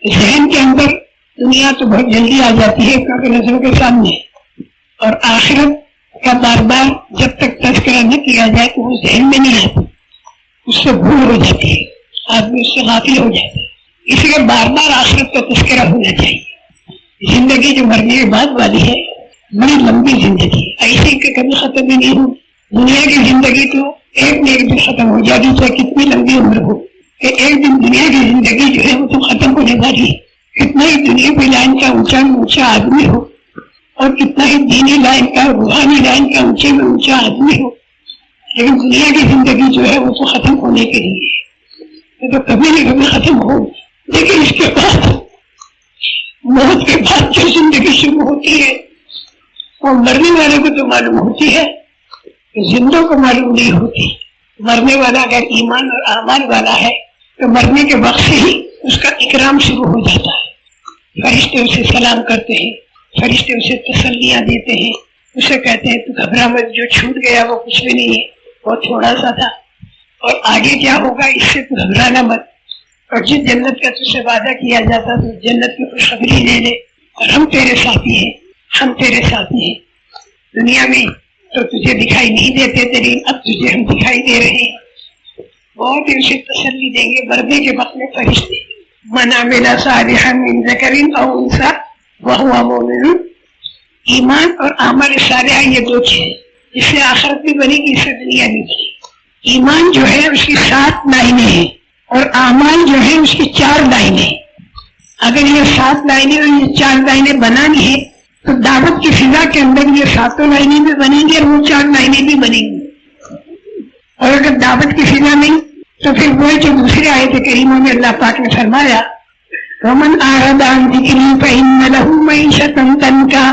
ذہن کے اندر دنیا تو بہت جلدی آ جاتی ہے کیونکہ نظروں کے سامنے، اور آخرت کا بار بار جب تک تذکرہ نہ کیا جائے تو وہ ذہن میں نہیں آتی، اس سے بھول ہو جاتی ہے، آدمی اس سے غافل ہو جاتا ہے۔ اس لیے بار بار آخرت کا تذکرہ ہونا چاہیے۔ زندگی جو مرنے کے بعد والی ہے بڑی لمبی زندگی ہے، ایسی کہ کبھی ختم ہی نہیں ہو۔ دنیا کی زندگی تو ایک نہ ایک دن ختم ہو جاتی، چاہے کتنی لمبی عمر ہو، کہ ایک دن دنیا کی زندگی جو ہے وہ تو ختم ہونے والی ہے۔ کتنا ہی دنیا کی لائن کا اونچا آدمی ہو، اور کتنا ہی دینی لائن کا، روحانی لائن کا اونچے میں اونچا آدمی ہو، لیکن دنیا کی زندگی جو ہے وہ تو ختم ہونے کے لیے ہے، تو کبھی نہ کبھی ختم ہو۔ لیکن اس کے بعد موت کے بعد جو زندگی شروع ہوتی ہے وہ مرنے والے کو تو معلوم ہوتی ہے، زندوں کو معلوم نہیں ہوتی۔ مرنے والا اگر ایمان اور اعمال والا ہے تو مرنے کے وقت سے ہی اس کا اکرام شروع ہو جاتا ہے، فرشتے اسے سلام کرتے ہیں، فرشتے اسے تسلیاں دیتے ہیں، اسے کہتے ہیں تو گھبرا مت، جو چھوٹ گیا وہ کچھ بھی نہیں ہے، وہ تھوڑا سا تھا، اور آگے کیا ہوگا اس سے تو گھبرانا مت، اور جس جنت کا تجھ سے وعدہ کیا جاتا تو جنت کی خوشخبری لے لے، اور ہم تیرے ساتھی ہیں، ہم تیرے ساتھی ہیں۔ دنیا میں تو تجھے دکھائی نہیں دیتے تھے، لیکن اب تجھے ہم دکھائی دے رہے ہیں، بہت ہی اسے تسلی دیں گے مرنے کے وقت میں فرشتے۔ من عمل صالحا من ذکر او انثی وهو مؤمن، ایمان اور عمل صالح یہ دو چیزیں، اس سے آخرت بھی بنے گی، اس سے دنیا بھی بنے گی۔ ایمان جو ہے اس کی 7 لائنیں ہیں، اور اعمال جو ہے اس کی 4 لائنیں۔ اگر یہ 7 لائنیں اور یہ 4 لائنیں بنانی ہے تو دعوت کی فضا کے اندر یہ 7 لائنیں بھی بنیں گی اور وہ 4 لائنیں بھی بنیں گی، اور اگر دعوت کی فضا نہیں تو پھر وہ جو دوسرے آیت کریمہ میں اللہ پاک نے فرمایا وَمَنْ أَعْرَضَ عَنْ ذِكْرِي فَإِنَّ لَهُ مَعِيشَةً ضَنْكًا،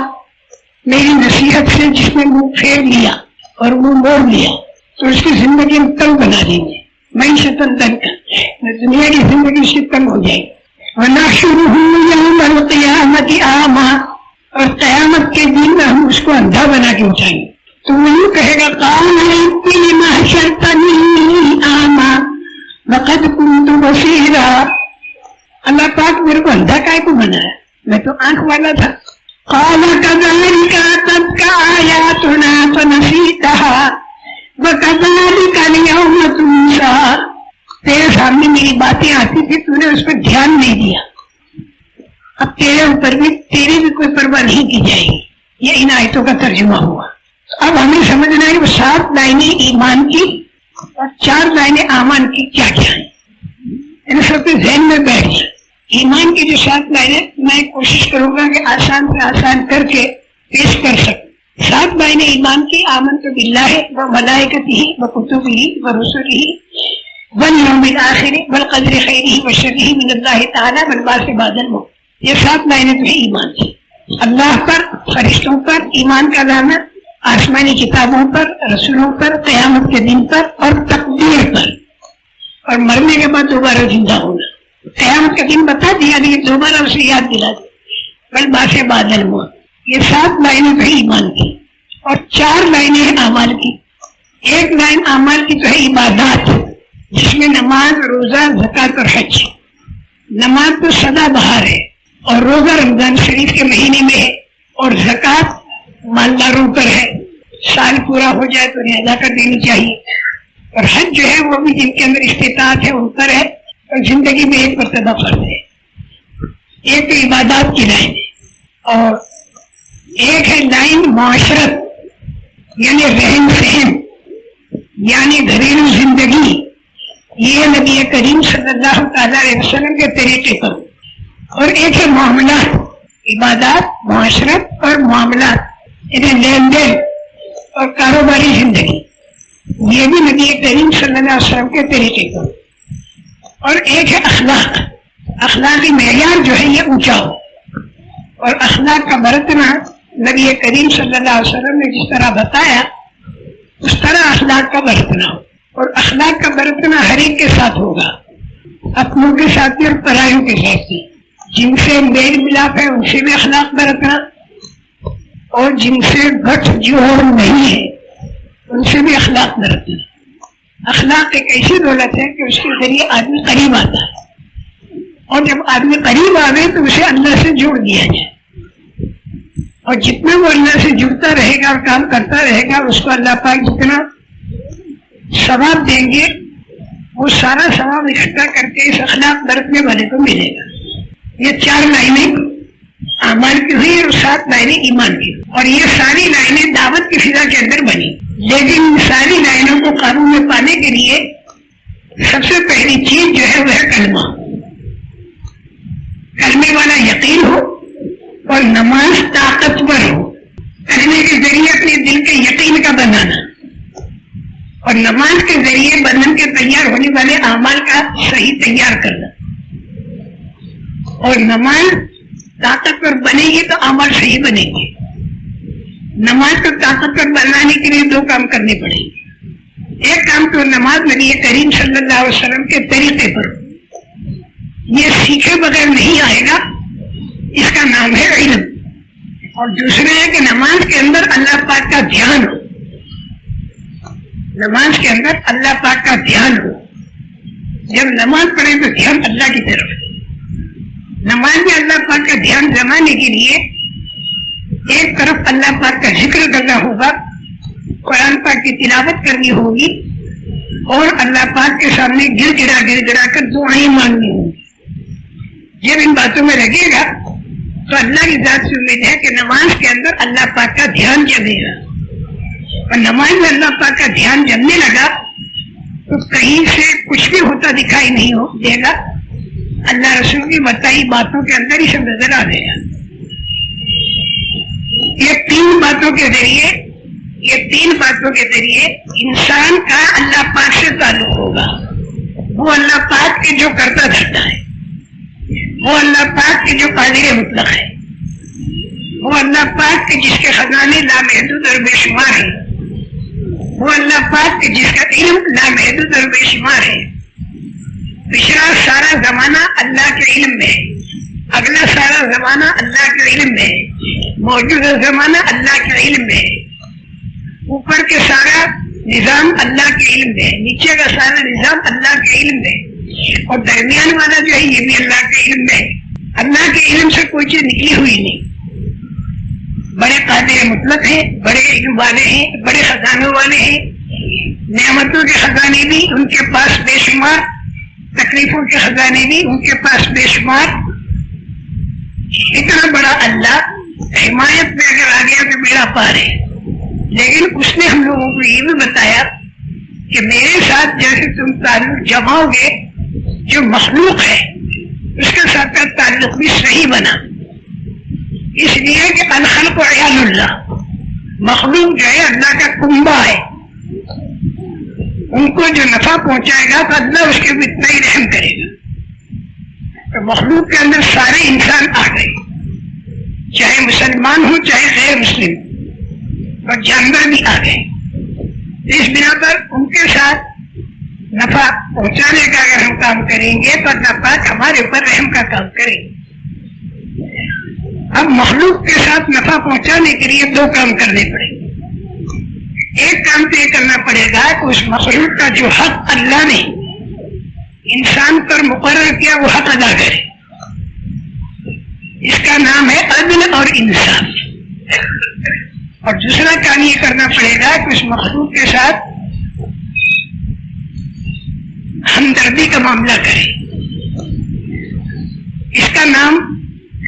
میری نصیحت سے جس نے منہ پھیر لیا اور منہ موڑ لیا تو اس کی زندگی ہم تنگ بنا دیں گے، معیشتاً ضنکا، دنیا کی زندگی اس کی تنگ ہو جائے گی۔ وَنَحْشُرُهُ يَوْمَ الْقِيَامَةِ أَعْمَىٰ، اور قیامت کے دن ہم اس کو اندھا بنا کے اٹھائیں گے تو وہ یوں کہے گا قَالَ رَبِّ لِمَ حَشَرْتَنِي أَعْمَىٰ وَقَدْ كُنتُ بَصِيرًا، اللہ پاک میرے کو اندھا کائے کو بنایا، میں تو آنکھ والا تھا۔ قَالَ كَذَلِكَ أَتَتْكَ آيَاتُنَا فَنَسِيتَهَا وَكَذَلِكَ الْيَوْمَ تُنسَىٰ، تیرے سامنے میری باتیں آتی تھی، تو نے اس پر دھیان نہیں دیا، اب تیرے اوپر بھی تیری بھی کوئی پرواہ نہیں کی جائے گی۔ یہ ان آیتوں کا ترجمہ ہوا۔ اب ہمیں سمجھنا ہے وہ 7 لائنیں ایمان کی اور 4 لائنیں اعمال کی کیا کیا ہیں، ان سب کے ذہن میں بیٹھ جائے۔ ایمان کی جو 7 لائنیں میں کوشش کروں گا کہ آسان سے آسان کر کے پیش کر سکوں۔ 7 لائنیں ایمان کی: آمنت باللہ وملائکتہ وکتبہ ورسلہ والیوم الآخر والقدر خیرہ وشرہ من اللہ تعالی والبعث بعد الموت، یہ 7 لائنیں تو ہیں ایمان کی۔ اللہ پر، فرشتوں پر ایمان کا لانا، آسمانی کتابوں پر، رسولوں پر، قیامت کے دن پر اور تقدیر پر، اور مرنے کے بعد دوبارہ زندہ ہونا۔ قیامت کا دن بتا دیا لیکن دوبارہ اسے یاد دلا دیا، والبعث بعد الموت، یہ 7 لائنیں تو ہیں ایمان کی، اور 4 لائنیں ہیں اعمال کی۔ ایک لائن اعمال کی تو ہے عبادات، جس میں نماز، روزہ، زکوٰۃ اور حج۔ نماز تو سدا بہار ہے، اور روزہ رمضان شریف کے مہینے میں ہے، اور زکوٰۃ مالداروں پر ہے، سال پورا ہو جائے تو انہیں ادا کر دینی چاہیے، اور حج جو ہے وہ بھی جن کے اندر استطاعت ہے ان پر ہے، اور زندگی میں ایک مرتبہ فرض ہے۔ ایک تو عبادات کی لائن ہے، اور ایک ہے لائن معاشرت، یعنی رہن سہن، یعنی گھریلو زندگی، یہ نبی کریم صلی اللہ تعالیٰ علیہ وسلم کے طریقے پر۔ اور ایک ہے معاملات، عبادات، معاشرت اور معاملات، یعنی لین دین اور کاروباری زندگی، یہ بھی نبی کریم صلی اللہ علیہ وسلم کے طریقے پر۔ اور ایک ہے اخلاق، اخلاقی معیار جو ہے یہ اونچا ہو، اور اخلاق کا برتنا نبی کریم صلی اللہ علیہ وسلم نے جس طرح بتایا اس طرح اخلاق کا برتنا ہو، اور اخلاق کا برتنا ہر ایک کے ساتھ ہوگا، اپنوں کے ساتھ بھی اور پرایوں کے ساتھ بھی۔ جن سے میل ملاپ ہے ان سے بھی اخلاق برتنا، اور جن سے گٹھ جوڑ نہیں ہے ان سے بھی اخلاق برتنا۔ اخلاق ایک ایسی دولت ہے کہ اس کے ذریعے آدمی قریب آتا ہے، اور جب آدمی قریب آ گئے تو اسے اللہ سے جوڑ دیا جائے، اور جتنا وہ اللہ سے جڑتا رہے گا اور کام کرتا رہے گا اس کو اللہ پاک جتنا ثواب دیں گے وہ سارا ثواب اکٹھا کر کے اس اخلاق برتنے والے کو ملے گا۔ یہ 4 لائنیں اعمال کی ہوئی اور 7 لائنیں ایمان کی، اور یہ ساری لائنیں دعوت کی فضا کے اندر بنی، لیکن ان ساری لائنوں کو قابو میں پانے کے لیے سب سے پہلی چیز جو ہے وہ ہے کلمہ، کلمے والا یقین ہو اور نماز طاقتور ہو، کلمے کے ذریعے اپنے دل کے یقین کا بنانا اور نماز کے ذریعے بدن کے تیار ہونے والے اعمال کا صحیح تیار کرنا، اور نماز طاقتور بنے گی تو اعمال صحیح بنے گی۔ نماز کو طاقتور بنانے کے لیے 2 کام کرنے پڑیں گے۔ ایک کام تو نماز نبی کریم صلی اللہ علیہ وسلم کے طریقے پر، یہ سیکھے بغیر نہیں آئے گا، اس کا نام ہے علم۔ اور دوسرے ہے کہ نماز کے اندر اللہ پاک کا دھیان ہو، نماز کے اندر اللہ پاک کا دھیان ہو۔ جب نماز پڑھے تو دھیان اللہ کی طرف، نماز میں اللہ پاک کا دھیان جمانے کے لیے ایک طرف اللہ پاک کا ذکر کرنا ہوگا، قرآن پاک کی تلاوت کرنی ہوگی، اور اللہ پاک کے سامنے گر گڑا کر دعائیں مانگنی ہوگی۔ جب ان باتوں میں لگے گا تو اللہ کی ذات سے امید ہے کہ نماز کے اندر اللہ پاک کا دھیان جمے گا، اور نماز میں اللہ پاک کا دھیان جمنے لگا تو کہیں سے کچھ بھی ہوتا دکھائی نہیں دے گا، اللہ رسول کی بتائی باتوں کے اندر ہی سب نظر آ جائے گا۔ یہ تین باتوں کے ذریعے انسان کا اللہ پاک سے تعلق ہوگا۔ وہ اللہ پاک کے جو کرتا دھرتا ہے، وہ اللہ پاک کے جو قادر مطلق ہے، وہ اللہ پاک کے جس کے خزانے لامحدود اور بے شمار ہیں، وہ اللہ پاک کے جس کا علم لامحدود اور بے شمار ہے۔ پچھلا سارا زمانہ اللہ کے علم میں ہے، اگلا سارا زمانہ اللہ کے علم میں ہے، موجودہ زمانہ اللہ کے علم میں ہے، اوپر کے سارا نظام اللہ کے علم میں ہے، نیچے کا سارا نظام اللہ کے علم میں ہے، اور درمیان والا جو ہے یہ بھی اللہ کے علم میں ہے۔ اللہ کے علم سے کوئی چیز نکلی ہوئی نہیں۔ بڑے قادر مطلق ہیں، بڑے علم والے ہیں، بڑے خزانوں والے ہیں، نعمتوں کے خزانے بھی ان کے پاس بے شمار، تکلیفوں کے خزانے بھی ان کے پاس بے شمار۔ اتنا بڑا اللہ حمایت میں اگر آ گیا تو بیڑا پار ہے، لیکن اس نے ہم لوگوں کو یہ بھی بتایا کہ میرے ساتھ جیسے تم تعلق جماؤ گے، جو مخلوق ہے اس کے ساتھ کا تعلق بھی صحیح بنا، اس لیے کہ الخلق عیال اللہ، مخلوق جو ہے اللہ کا کنبہ ہے، ان کو جو نفع پہنچائے گا تو اللہ اس کے بھی اتنا ہی رحم کرے گا۔ تو مخلوق کے اندر سارے انسان آ گئے، چاہے مسلمان ہو چاہے غیر مسلم، اور جانور بھی آ گئے۔ اس بنا پر ان کے ساتھ نفع پہنچانے کا اگر ہم کام کریں گے تو اللہ پاک ہمارے اوپر رحم کا کام کریں گے۔ اب مخلوق کے ساتھ نفع پہنچانے کے لیے 2 کام کرنے پڑیں گے۔ ایک کام تو یہ کرنا پڑے گا کہ اس مخلوق کا جو حق اللہ نے انسان پر مقرر کیا وہ حق ادا کرے، اس کا نام ہے عدل اور انصاف۔ اور دوسرا کام یہ کرنا پڑے گا کہ اس مخلوق کے ساتھ ہمدردی کا معاملہ کرے، اس کا نام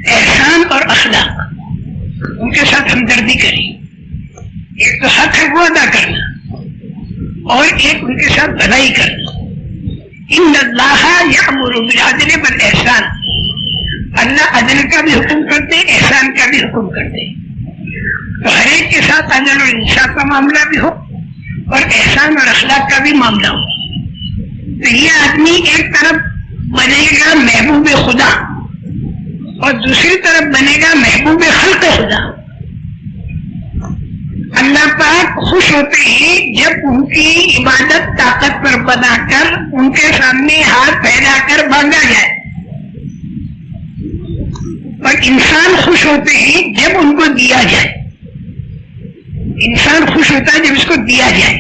احسان اور اخلاق، ان کے ساتھ ہمدردی کرے۔ ایک تو حق ہے وہ ادا کرنا، اور ایک ان کے ساتھ بھلائی کرنا۔ ان اللہ یأمر بالعدل والاحسان، اللہ عدل کا بھی حکم کرتے، احسان کا بھی حکم کرتے، تو ہر ایک کے ساتھ عدل اور انصاف کا معاملہ بھی ہو اور احسان اور اخلاق کا بھی معاملہ ہو۔ تو یہ آدمی ایک طرف بنے گا محبوب خدا اور دوسری طرف بنے گا محبوب خلق خدا۔ اللہ پاک خوش ہوتے ہیں جب ان کی عبادت طاقت پر بنا کر ان کے سامنے ہاتھ پھیلا کر مانگا جائے، اور انسان خوش ہوتے ہیں جب ان کو دیا جائے۔ انسان خوش ہوتا ہے جب اس کو دیا جائے۔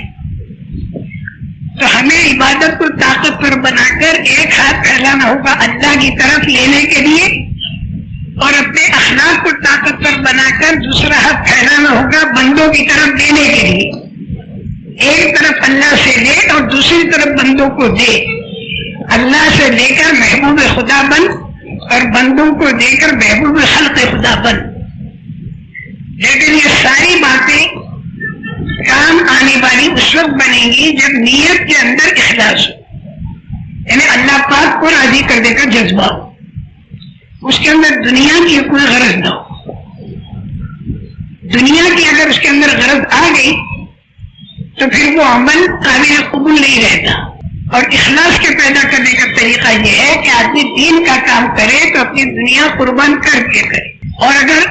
تو ہمیں عبادت کو طاقتور بنا کر ایک ہاتھ پھیلانا ہوگا اللہ کی طرف لینے کے لیے، اور اپنے اخلاق کو طاقتور بنا کر دوسرا ہاتھ پھیلانا ہوگا بندوں کی طرف دینے کے لیے۔ ایک طرف اللہ سے لے اور دوسری طرف بندوں کو دے، اللہ سے لے کر محبوب خدا بن اور بندوں کو دے کر محبوب خلق خدا بن۔ لیکن یہ ساری باتیں کام آنے والی اس وقت بنے گی جب نیت کے اندر اخلاص ہو، یعنی اللہ پاک کو راضی کرنے کا جذبہ ہو، اس کے اندر دنیا کی کوئی غرض نہ ہو۔ دنیا کی اگر اس کے اندر غرض آ گئی تو پھر وہ عمل قابل قبول نہیں رہتا۔ اور اخلاص کے پیدا کرنے کا طریقہ یہ ہے کہ آدمی دین کا کام کرے تو اپنی دنیا قربان کر کے کرے، اور اگر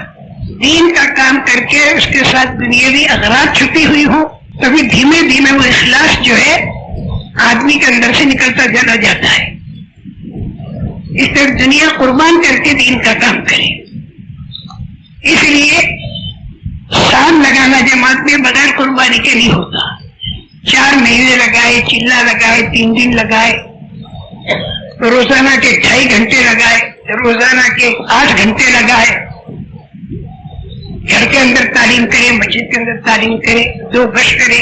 دین کا کام کر کے اس کے ساتھ دنیاوی اغراض چھپی ہوئی ہو تو پھر دھیمے دھیمے وہ اخلاص جو ہے آدمی کے اندر سے نکلتا چلا جاتا ہے۔ اس طرح دنیا قربان کر کے دین کا کام کرے۔ اس لیے سال لگانا جماعت میں بغیر قربانی کے نہیں ہوتا۔ 4 مہینے لگائے، چلا لگائے، 3 دن لگائے، روزانہ کے 2.5 گھنٹے لگائے، روزانہ کے 8 گھنٹے لگائے، گھر کے اندر تعلیم کرے، مسجد کے اندر تعلیم کرے، 2 گشت کرے،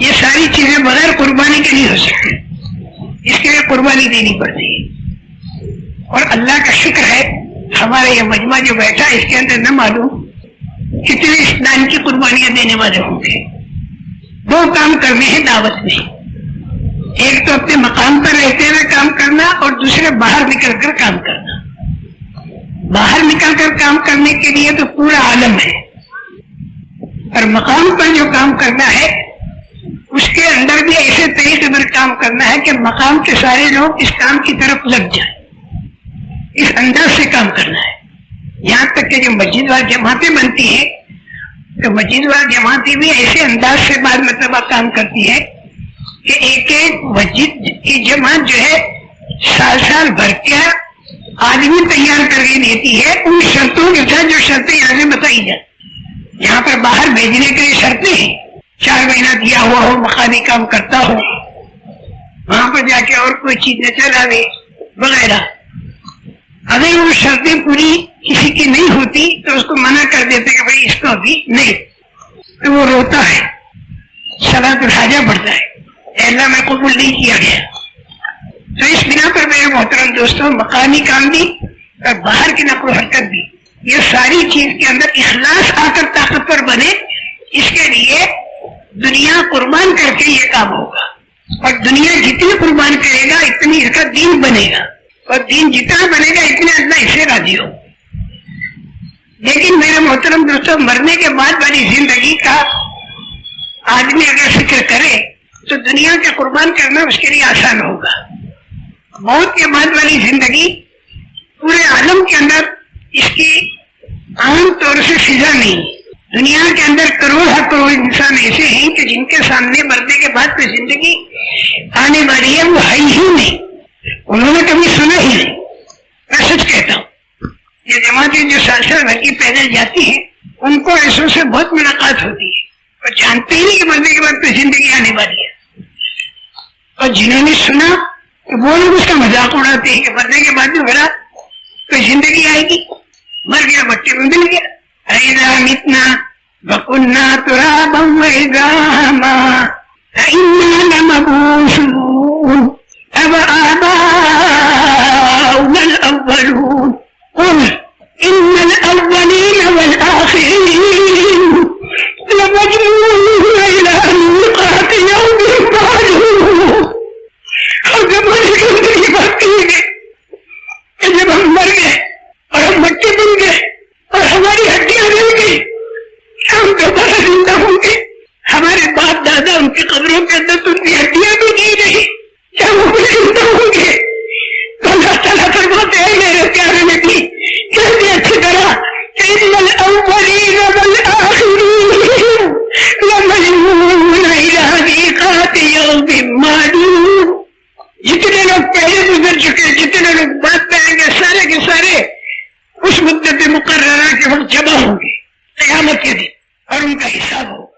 یہ ساری چیزیں بغیر قربانی کے نہیں ہو سکتی۔ اس کے لیے قربانی دینی پڑتی ہے۔ اور اللہ کا شکر ہے ہمارا یہ مجمع جو بیٹھا اس کے اندر نہ معلوم کتنے اسلام کی قربانیاں دینے والے ہوں گے۔ 2 کام کرنے ہیں دعوت میں، ایک تو اپنے مقام پر رہتے ہوئے کام کرنا، اور دوسرے باہر نکل کر کام کرنا۔ باہر نکل کر کام کرنے کے لیے تو پورا عالم ہے، اور مقام پر جو کام کرنا ہے اس کے اندر بھی ایسے طریقے پر کام کرنا ہے کہ مقام کے سارے لوگ اس کام کی طرف لگ جائیں، اس انداز سے کام کرنا ہے۔ یہاں تک کہ جو مسجد وال جماعتیں بنتی ہیں تو مسجد وال جماعتیں بھی ایسے انداز سے بعض مرتبہ کام کرتی ہے کہ ایک مسجد کی جماعت جو ہے سال بھر کے آدمی تیار کر کے دیتی ہے ان شرطوں کے ساتھ جو شرطیں یہاں سے بتائی جائیں۔ یہاں پر باہر بھیجنے کے لیے شرطیں ہیں، 4 مہینہ دیا ہوا ہو، مقامی کام کرتا ہو، وہاں پر جا کے اور کوئی چیز نہ چلاوے وغیرہ۔ اگر وہ شرطیں پوری کسی کی نہیں ہوتی تو اس کو منع کر دیتے کہ بھائی اس کو ابھی نہیں، تو وہ روتا ہے، صلاۃ الحاجہ پڑھتا ہے، اے اللہ میں قبول نہیں کیا گیا۔ تو اس بنا پر میرے محترم دوستوں، مقامی کام بھی اور باہر کی نقل و حرکت بھی، یہ ساری چیز کے اندر اخلاص آ کر طاقتور بنے، اس کے لیے دنیا قربان کر کے یہ کام ہوگا، اور دنیا جتنی قربان کرے گا اتنی اس کا دین بنے گا، اور دین جتنا بنے گا اتنا اللہ اس سے راضی ہو۔ لیکن میرے محترم دوستوں، مرنے کے بعد والی زندگی کا آدمی اگر فکر کرے تو دنیا کے قربان کرنا اس کے لیے آسان ہوگا۔ موت کے بعد والی زندگی پورے عالم کے اندر اس کی عام طور سے فضا نہیں۔ دنیا کے اندر کروڑ انسان ایسے ہیں کہ جن کے سامنے مرنے کے بعد کوئی زندگی آنے والی ہے وہ ہے ہی نہیں، انہوں نے کبھی سنا ہی نہیں۔ میں سچ کہتا ہوں، یہ جماعتیں جو سال بھر کی پیدل جاتی ہیں ان کو ایسوں سے بہت ملاقات ہوتی ہے، اور جانتے ہی نہیں کہ مرنے کے بعد کوئی زندگی آنے والی ہے۔ اور جنہوں نے سنا تو وہ لوگ اس کا مذاق اڑاتے ہیں کہ مرنے کے بعد جو میرا کوئی زندگی آئے گی، مر گیا مٹی میں مل گیا، اِذَا مِتْنَا وَكُنَّا تُرَابًا وَعِظَامًا أَإِنَّا لَمَبْعُوثُونَ أَوَآبَاؤُنَا الْأَوَّلُونَ قُلْ إِنَّ الْأَوَّلِينَ وَالْآخِرِينَ لَمَجْمُوعُونَ إِلَىٰ مِيقَاتِ يَوْمٍ مَّعْلُومٍ۔ اور جب ہماری زندگی بات کی گئی کہ جب ہم مر گئے اور ہم مٹی بن گئے اور ہماری ہڈیاں رہ گئی، ہم دوبارہ زندہ ہوں گے۔ ہمارے باپ دادا ان کی قبروں کے اندر تو ان کی ہڈیاں بھی نہیں رہی، کیا وہ بھی زندہ ہوں گے؟ تو اللہ تعالیٰ فرماتے ہیں میرے پیارے نبی کہہ دے اچھی طرح کہ ان الاولین والآخرین لمجموعون الی میقات یوم معلوم۔ جتنے لوگ پہلے گزر چکے، جتنے لوگ بعد میں آئیں گے، سارے کے سارے اس مدت مقررہ کے وقت جمع ہوں گے قیامت کے دن، اور ان کا حساب ہوگا۔